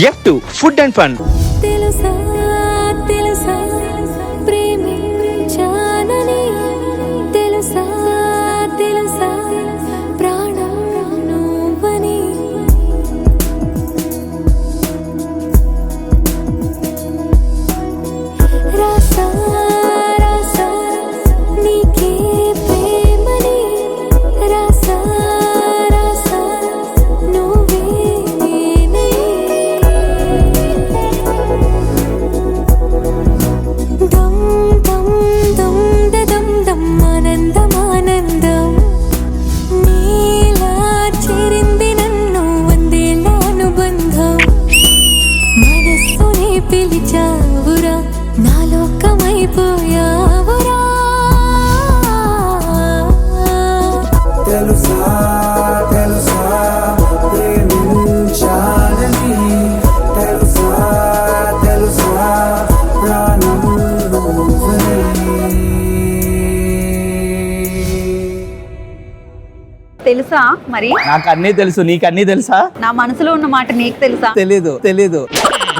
F2 food and fun. తెలుసా తెలుసా ప్రేమించానని తెలుసా తెలుసా ప్రాణం నువ్వని రాసా రాసా నీకే ప్రేమని రాసా రాసా నువ్వేనని దమ్ దమ్ దమ్ దమ్ దమ్ ఆనందం ఆనందం నీలా చేరింది నన్ను వందేళ్ళ అనుబంధం మనస్సునే పిలిచావురా నా లోకమైపోయావురా తెలుసా తెలుసా ప్రేమించాలని తెలుసా తెలుసా ప్రాణం నువ్వని. తెలుసా మరి నాకు అన్నీ తెలుసు, నీకు అన్నీ తెలుసా? నా మనసులో ఉన్న మాట నీకు తెలుసా? తెలీదు.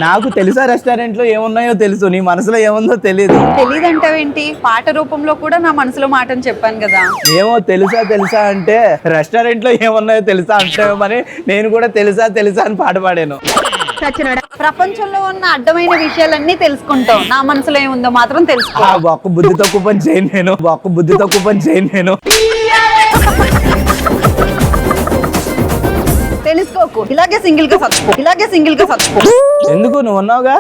నాకు తెలుసా రెస్టారెంట్ లో ఏమున్నాయో తెలుసు, నీ మనసులో ఏముందో తెలీదు. తెలీదంటావేంటి? పాట రూపంలో కూడా నా మనసులో మాటని చెప్పాను కదా. ఏమో తెలుసా అంటే రెస్టారెంట్ లో ఏమున్నాయో తెలుసా అంటామని నేను కూడా తెలుసా అని పాట పాడాను. ప్రపంచంలో ఉన్న అడ్డమైన విషయాలన్నీ తెలుసుకుంటావు, నా మనసులో ఏముందో మాత్రం తెలుసుకో. ఆ ఒక్క బుద్ధితో కూపన్ చేయను నేను. తెలుసుకోకు, ఇలాగే సింగిల్ గా సత్తుకో. ఎందుకు? నువ్వు ఉన్నావుగా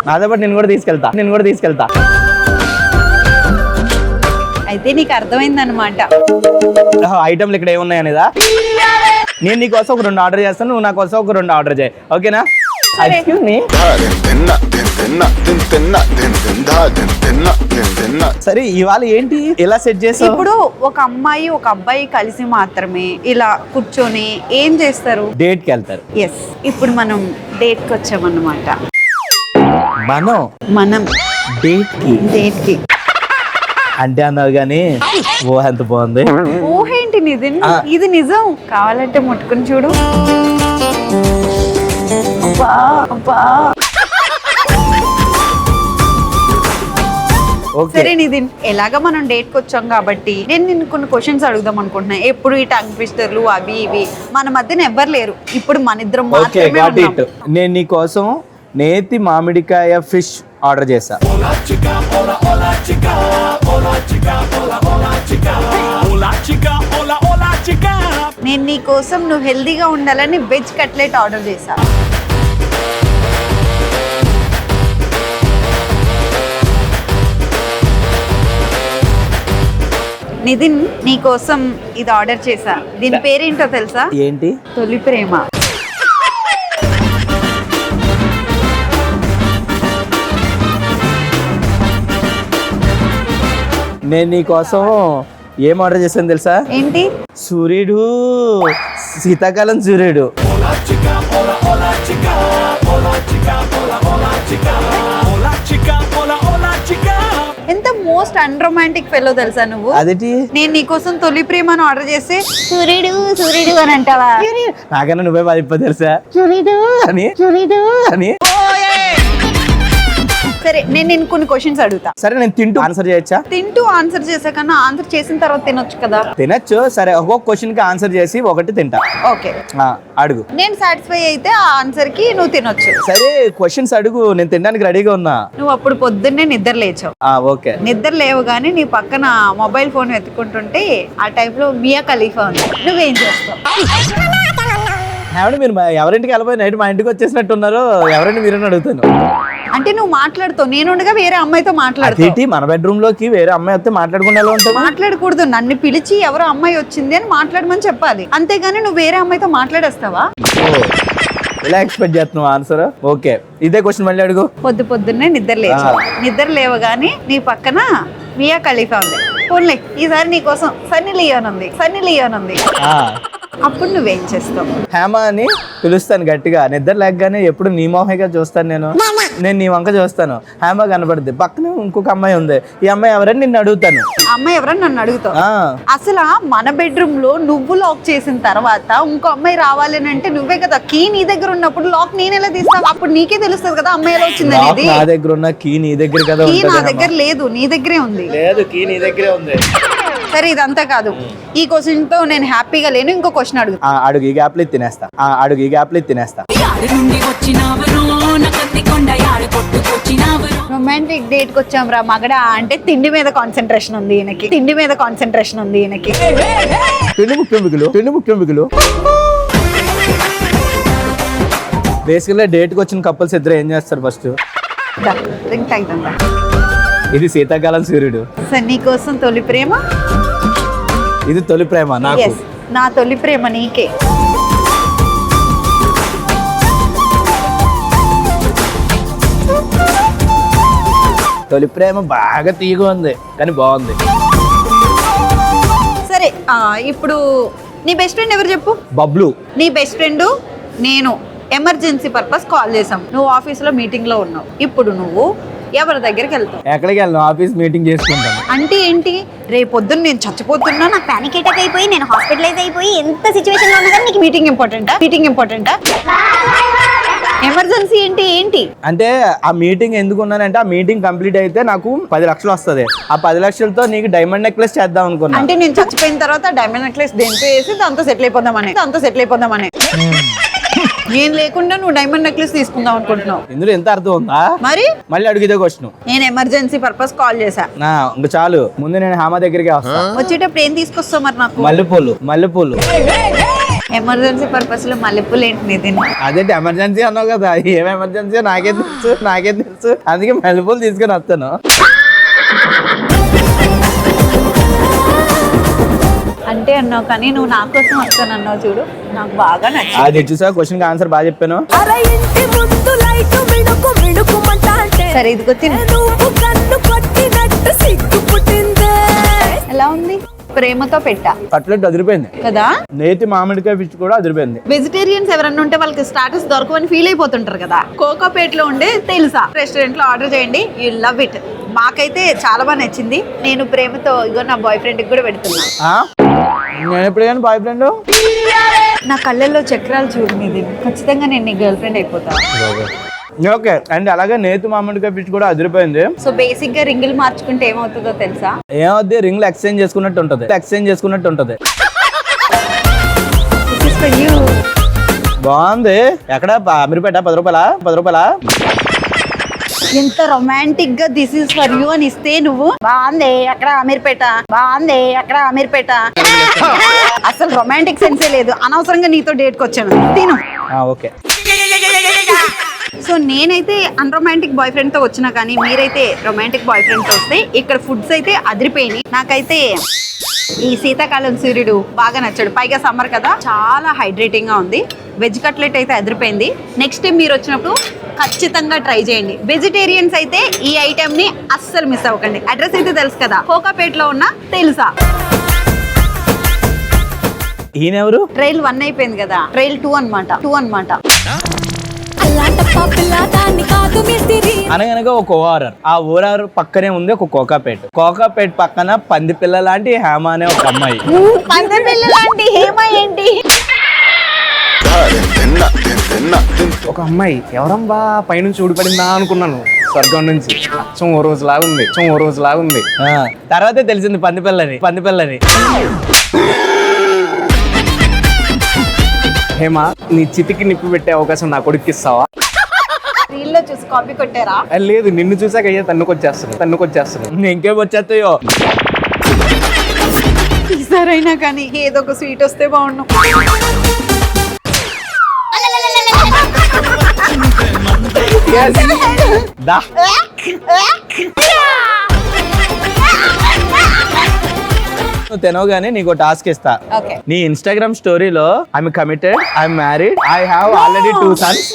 నాతో పాటు నేను కూడా తీసుకెళ్తా. అయితే నీకు అర్థమైందన్నమాట. ఐటమ్లు ఇక్కడ ఏమున్నాయనేదా? నేను నీకోసం ఒక 2 ఆర్డర్ చేస్తాను, నువ్వు నా కోసం ఒక 2 ఆర్డర్ చేయి, ఓకేనా? Excuse me. సరే ఇవాళ ఏంటి ఇలా సెట్ చేసావు? ఇప్పుడు ఒక అమ్మాయి ఒక అబ్బాయి కలిసి మాత్రమే ఇలా కూర్చొని ఏం చేస్తారు? డేట్ కి వెళ్తారు. ఎస్, ఇప్పుడు మనం డేట్ కి వచ్చామన్నమాట. మనం డేట్ కి అంటే అన్నావు గానీ ఓ ఎంత బాగుంది. ఊహేంటి ఇది నిజం. కావాలంటే ముట్టుకుని చూడు. అబ్బా. సరే నితిన్, ఎలాగా మనం డేట్ కి వచ్చాం కాబట్టి నేను నిన్ను కొన్ని క్వశ్చన్స్ అడుగుదాం అనుకుంటున్నా. ఎప్పుడు ఈ టంగ్ ట్విస్టర్లు అవి ఇవి మన మధ్యన ఎవ్వరు లేరు, ఇప్పుడు మన ఇద్దరం మాత్రమే ఉన్నాం. నేను నీ కోసం నేతి మామిడికాయ ఫిష్ ఆర్డర్ చేశా. నేను నీ కోసం నువ్వు హెల్దీగా ఉండాలని వెజ్ కట్లెట్ ఆర్డర్ చేశా. నితిన్, నీ కోసం ఇది ఆర్డర్ చేశా. దీని పేరేంటో తెలుసా? ఏంటి? తొలి ప్రేమ. నేను నీ కోసం ఏం ఆర్డర్ చేశాను తెలుసా? ఏంటి? సూర్యుడు, శీతాకాలం సూర్యుడు. ఎంత మోస్ట్ అన్రొమాంటిక్ ఫెలో తెలుసా నువ్వు? అదేంటి? నేను నీకోసం తొలి ప్రేమను ఆర్డర్ చేస్తే సూర్యుడు అని అంటావా? నాకన్నా నువ్వే బాధిపో తెలుసా? సూర్యుడు అని. సరే, నేను నిన్ను కొన్ని క్వశ్చన్స్ అడుగుతా. సరే నేను తింటూ ఆన్సర్ చేయొచ్చా? తింటూ ఆన్సర్ చేసా కన్నా ఆన్సర్ చేసిన తర్వాత తినొచ్చు కదా. తినచ్చు. సరే ఒక్కొక్క క్వశ్చన్ కి ఆన్సర్ చేసి ఒకటి తింటా. ఓకే, అడుగు. నేను సాటిస్ఫై అయితే ఆ ఆన్సర్ కి నువ్వు తినొచ్చు. సరే క్వశ్చన్స్ అడుగు, నేను తినడానికి రెడీగా ఉన్నా. నువ్వు అప్పుడు పొద్దున్నే నిద్ర లేచావు. ఓకే. నిద్ర లేవు గానీ నీ పక్కన మొబైల్ ఫోన్ వెతుకుంటుంటే ఆ టైప్ లో మియా ఖలీఫా ఉంది. నువ్వేం చేస్తావు? ఏమంటే మీరు ఎవరింటికి వెళ్ళిపోయి నైట్ మా ఇంటికి వచ్చేసినట్టున్నారు, ఎవరండి మీరని అడుగుతాను. అంటే నువ్వు మాట్లాడుతావు, నేనుండగా వేరే అమ్మాయితో మాట్లాడుతావు. మన బెడ్రూమ్ లోకి వేరే అమ్మాయి వస్తే మాట్లాడకుండా ఎలా ఉంటావు? మాట్లాడకూడదు, నన్ను పిలిచి ఎవరో అమ్మాయి వచ్చింది అని మాట్లాడమని చెప్పాలి, అంతేగాని నువ్వు వేరే అమ్మాయితో మాట్లాడేస్తావా? ఎలా ఎక్స్పెక్ట్ చేస్తున్నావు ఆన్సర్? ఓకే, ఇదే క్వశ్చన్ మళ్ళీ అడుగు. పొద్దున్నే నిద్ర లేచావు. నిద్ర లేవగానే నీ పక్కన మియా ఖలీఫా ఉంది. పోన్లే, ఈసారి నీ కోసం సన్నీ లియోన్ ఉంది. అప్పుడు నువ్వేం చేస్తావు? హేమ అని పిలుస్తాను గట్టిగా, నిద్ర లేకగానే ఎప్పుడు నీ మొహేగా చూస్తాను. నేను నీ వంక చూస్తాను, హేమ కనపడుద్ది. పక్కన ఇంకొక అమ్మాయి ఉంది, ఈ అమ్మాయి ఎవరని నిన్ను అడుగుతాను. అమ్మాయి ఎవరని నన్ను అడుగుతావు? ఆ, అసలు మన బెడ్రూమ్ లో నువ్వు లాక్ చేసిన తర్వాత ఇంకో అమ్మాయి రావాలి అని అంటే నువ్వే కదా కీ నీ దగ్గర ఉన్నప్పుడు లాక్ నేను ఎలా తీస్తాను? అప్పుడు నీకే తెలుస్తుంది కదా అమ్మాయి ఎలా వచ్చింది లాక్ అనేది. నా దగ్గర ఉన్న కీ నీ దగ్గర కదా కీ నా ఉంటది. దగ్గర లేదు, నీ దగ్గరే ఉంది. లేదు, కీ నీ దగ్గరే ఉంది. సరే ఇదంతా కాదు, ఈ క్వశ్చన్ తో నేను హ్యాపీగా లేను. ఇంకో క్వశ్చన్ అడుగు. అడుగు, ఈ గ్యాప్లో తినేస్తా. అడుగు, ఈ గ్యాప్లో తినేస్తా. రొమాంటిక్ డేట్ కి వచ్చాం రా మగడా అంటే తిండి మీద కాన్సన్ట్రేషన్ ఉంది ఈయనకి, తిండి మీద కాన్సన్ట్రేషన్ ఉంది ఈయనకి. తిండి ముఖ్యం మిగులు, తిండి ముఖ్యం మిగులు. బేసికల్గా డేట్కి వచ్చిన కపుల్స్ ఇద్దరు ఏం చేస్తారు? ఫస్ట్ డ్రింక్ తాగుతాం. ఇది శీతాకాలం సూర్యుడు. సార్ నీకోసం తొలి ప్రేమ. ఇది తొలి ప్రేమ నాకు. Yes, నా తొలి ప్రేమ నీకే. తొలి ప్రేమ బాగా తీగ ఉంది కానీ బాగుంది. సరే ఇప్పుడు నీ బెస్ట్ ఫ్రెండ్ ఎవరు చెప్పు? బబ్లు. నీ బెస్ట్ ఫ్రెండ్ నేను ఎమర్జెన్సీ పర్పస్ కాల్ చేసాం, నువ్వు ఆఫీస్లో మీటింగ్లో ఉన్నావు. ఇప్పుడు నువ్వు ఎవరి దగ్గరికి వెళ్తావు? ఎక్కడికి వెళ్ళను, ఆఫీస్ మీటింగ్ చేసుకుంటాను. అంటే ఏంటి? రేపొద్దున నేను చచ్చిపోతున్నా, నాకు పానిక్ అటాక్ అయిపోయి నేను హాస్పిటలైజ్ అయిపోయి ఎంత సిచ్యువేషన్ లో ఉన్నా నీకు మీటింగ్ ఇంపార్టెంటా? మీటింగ్ ఇంపార్టెంటా? ఎమర్జెన్సీ ఏంటి? ఏంటి అంటే ఆ మీటింగ్ ఎందుకు ఉన్నానంటే, ఆ మీటింగ్ కంప్లీట్ అయితే నాకు 10 లక్షలు వస్తుంది. ఆ 10 లక్షలతో నీకు డైమండ్ నెక్లెస్ చేద్దాం అనుకున్నా. అంటే నేను చచ్చిపోయిన తర్వాత డైమండ్ నెక్లెస్ దేంతో వేసి దాంతో సెటిల్ అయిపోదామని నేను లేకుండా నువ్వు డైమండ్ నెక్లెస్ తీసుకుందాం అనుకుంటున్నావు. ఇందులో ఎంత అర్థం ఉందా? మరి మళ్ళీ అడిగితే క్వశ్చన్. నేను ఎమర్జెన్సీ పర్పస్ కాల్ చేశా. ఇంకా చాలు, ముందు నేను హేమ దగ్గరికి వస్తా. వచ్చేటప్పుడు ఏం తీసుకొస్తావు మరి నాకు? మల్లెపూలు. ఎమర్జెన్సీ పర్పస్ లో మల్లెపూలు ఏంటి నితిన్? అదేంటి ఎమర్జెన్సీ అన్నావు కదా, ఏం ఎమర్జెన్సీ నాకేం తెలుసు. అందుకే మల్లెపూలు తీసుకొని వస్తాను. అంటే అన్నావు కానీ నువ్వు నా కోసం వస్తానన్నావు చూడు, నాకు బాగా నచ్చింది. అది చూసా, క్వశ్చన్ ఆన్సర్ బాగా చెప్పాను. సరే ఇదిగో తిను. ఎలా ఉంది? ప్రేమతో పెట్టా. కట్లెట్ అదిరిపోయింది కదా. నేతి మామిడికాయ ఫిష్ కూడా అదిరిపోయింది. వెజిటేరియన్స్ ఎవరన్నా ఉంటే వాళ్ళకి స్టాటస్ దొరకవని ఫీల్ అయిపోతుంటారు కదా. కోకాపేట్ లో ఉండే తెలుసా రెస్టారెంట్ లో ఆర్డర్ చేయండి, యూ లవ్ ఇట్. మాకైతే చాలా బాగా నచ్చింది. నేను ప్రేమతో ఇగో నా బాయ్ ఫ్రెండ్ కి కూడా పెడుతున్నా. నేను ఎప్పుడు బాయ్ ఫ్రెండ్? నా కళ్ళల్లో చక్రాలు చూడు మీది, ఖచ్చితంగా నేను నీ గర్ల్ ఫ్రెండ్ అయిపోతా. ఓకే. అండ్ అలాగే నేతి మామిడికాయ ఫిష్ కూడా అదిరిపోయింది. సో బేసిక్ గా రింగులు మార్చుకుంటే ఏమవుతుందో తెలుసా? ఏమవుద్ది? రింగ్లు ఎక్స్చేంజ్ చేసుకున్నట్టు ఉంటది. బాగుంది. ఎక్కడ? అమీర్పేట. 10 రూపాయల. ఎంత రొమాంటిక్ గా దిస్ ఇస్ ఫర్ యూ అని ఇస్తే నువ్వు బాగుంది అక్కడ అమీర్పేట. అసలు రొమాంటిక్ సెన్సే లేదు. అనవసరంగా నీతో డేట్ కి వచ్చాను. తిను. ఓకే. సో నేనైతే అన్రొమాంటిక్ బాయ్ ఫ్రెండ్ తో వచ్చినా కానీ మీరైతే రొమాంటిక్ బాయ్ ఫ్రెండ్ తో వస్తే ఇక్కడ ఫుడ్స్ అయితే అదిరిపోయినాయి. నాకైతే ఈ శీతాకాలం సూర్యుడు బాగా నచ్చాడు. పైగా సమ్మర్ కదా, చాలా హైడ్రేటింగ్ గా ఉంది. వెజ్ కట్లెట్ అయితే అదిరిపోయింది. నెక్స్ట్ టైం మీరు వచ్చినప్పుడు ఖచ్చితంగా ట్రై చేయండి. వెజిటేరియన్స్ అయితే ఈ ఐటెం ని అస్సలు మిస్ అవ్వకండి. అడ్రస్ అయితే తెలుసు కదా, కోకాపేట్ లో ఉన్న తెలుసా. ఈయనెవరు? ట్రైల్ 1 అయిపోయింది కదా, ట్రైల్ 2 అన్నమాట. అనగనగా ఒక ఓఆర్ఆర్. ఆ ఓఆర్ఆర్ పక్కనే ఉంది ఒక కోకాపేట్ పక్కన పంది పిల్ల లాంటి హేమ అనే ఒక అమ్మాయి. పంది పిల్ల లాంటి హేమ ఏంటి? ఒక అమ్మాయి ఎవరమ్మా పైనుంచి ఊడిపడిందా అనుకున్నాను, స్వర్గం నుంచి. అచ్చం ఓ రోజు లాగా ఉంది. తర్వాతే తెలిసింది పంది పిల్లని. హేమ, నీ చితికి నిప్పు పెట్టే అవకాశం నా కొడుకు ఇస్తావా? రీల్లో చూసి కాపీ కొట్టారా? లేదు, నిన్ను చూసాక అయ్యా తన్నుకొచ్చేస్తాను. ఇంకేం వచ్చేస్తాయో. ఈసారైనా కానీ ఏదో ఒక స్వీట్ వస్తే బాగుండు. దా. నువ్వు తినవగానే నీకు టాస్క్ ఇస్తా. Okay. నీ ఇన్స్టాగ్రామ్ స్టోరీలో I'm committed, I'm married, I have already 2 sons.